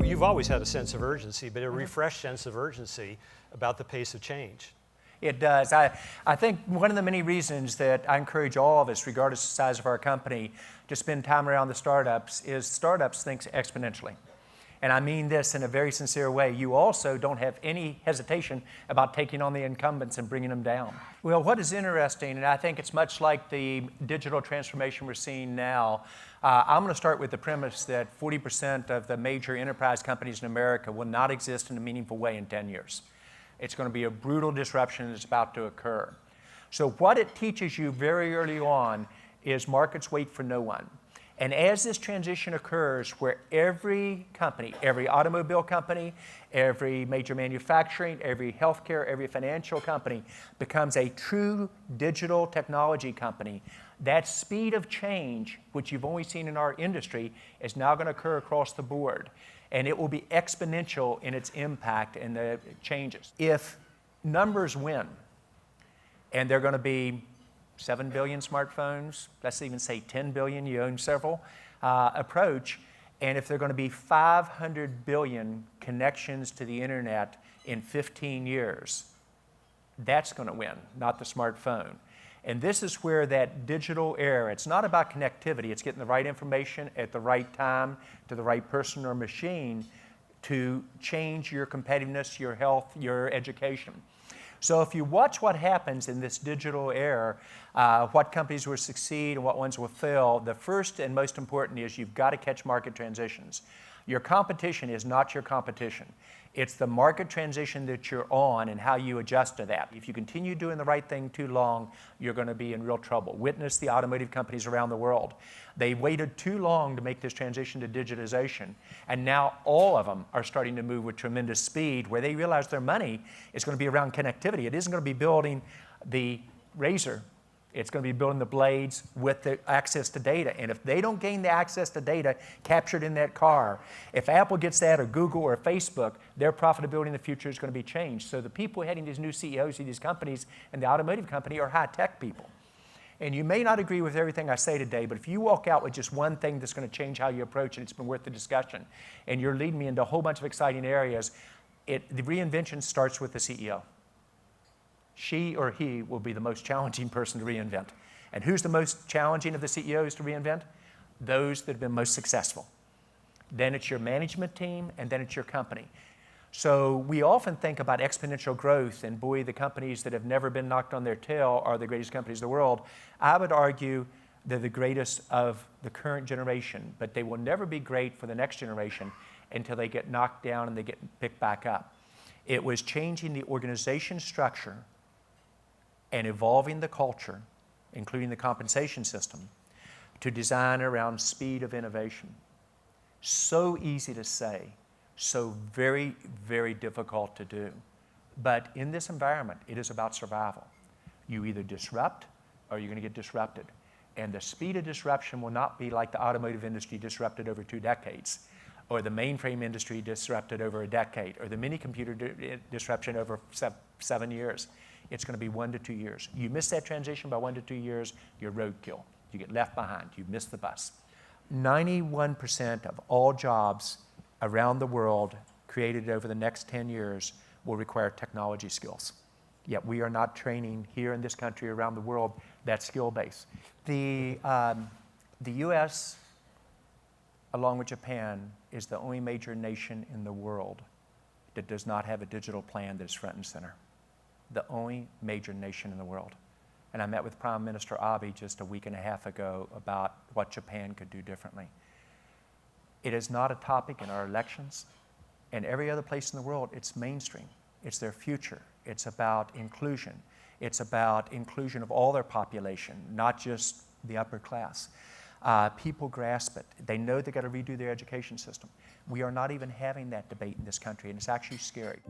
You've always had a sense of urgency, but a refreshed sense of urgency about the pace of change. It does. I think one of the many reasons that I encourage all of us, regardless of the size of our company, to spend time around the startups is startups think exponentially. And I mean this in a very sincere way. You also don't have any hesitation about taking on the incumbents and bringing them down. Well, what is interesting, and I think it's much like the digital transformation we're seeing now, I'm going to start with the premise that 40% of the major enterprise companies in America will not exist in a meaningful way in 10 years. It's going to be a brutal disruption that's about to occur. So what it teaches you very early on is markets wait for no one. And as this transition occurs, where every company, every automobile company, every major manufacturing, every healthcare, every financial company becomes a true digital technology company, that speed of change, which you've only seen in our industry, is now going to occur across the board. And it will be exponential in its impact and the changes. If numbers win, and they're going to be 7 billion smartphones, let's even say 10 billion, you own several, approach, and if they're going to be 500 billion connections to the internet in 15 years, that's going to win, not the smartphone. And this is where that digital era, it's not about connectivity, it's getting the right information at the right time to the right person or machine to change your competitiveness, your health, your education. So if you watch what happens in this digital era, what companies will succeed and what ones will fail, the first and most important is you've got to catch market transitions. Your competition is not your competition. It's the market transition that you're on and how you adjust to that. If you continue doing the right thing too long, you're going to be in real trouble. Witness the automotive companies around the world. They waited too long to make this transition to digitization, and now all of them are starting to move with tremendous speed where they realize their money is going to be around connectivity. It isn't going to be building the razor. It's going to be building the blades with the access to data. And if they don't gain the access to data captured in that car, if Apple gets that or Google or Facebook, their profitability in the future is going to be changed. So the people heading these new CEOs of these companies and the automotive company are high-tech people. And you may not agree with everything I say today, but if you walk out with just one thing that's going to change how you approach it, it's been worth the discussion. And you're leading me into a whole bunch of exciting areas. The reinvention starts with the CEO. She or he will be the most challenging person to reinvent. And who's the most challenging of the CEOs to reinvent? Those that have been most successful. Then it's your management team, and then it's your company. So we often think about exponential growth, and boy, the companies that have never been knocked on their tail are the greatest companies in the world. I would argue they're the greatest of the current generation, but they will never be great for the next generation until they get knocked down and they get picked back up. It was changing the organization structure and evolving the culture, including the compensation system, to design around speed of innovation. So easy to say, so very, very difficult to do. But in this environment, it is about survival. You either disrupt or you're going to get disrupted. And the speed of disruption will not be like the automotive industry disrupted over 2 decades, or the mainframe industry disrupted over a decade, or the mini-computer disruption over 7 years. It's going to be 1 to 2 years. You miss that transition by 1 to 2 years, you're roadkill. You get left behind. You miss the bus. 91% of all jobs around the world created over the next 10 years will require technology skills. Yet we are not training here in this country, around the world, that skill base. The U.S., along with Japan, is the only major nation in the world that does not have a digital plan that is front and center. The only major nation in the world. And I met with Prime Minister Abe just a week and a half ago about what Japan could do differently. It is not a topic in our elections, and every other place in the world, it's mainstream. It's their future. It's about inclusion. It's about inclusion of all their population, not just the upper class. People grasp it. They know they've got to redo their education system. We are not even having that debate in this country, and it's actually scary.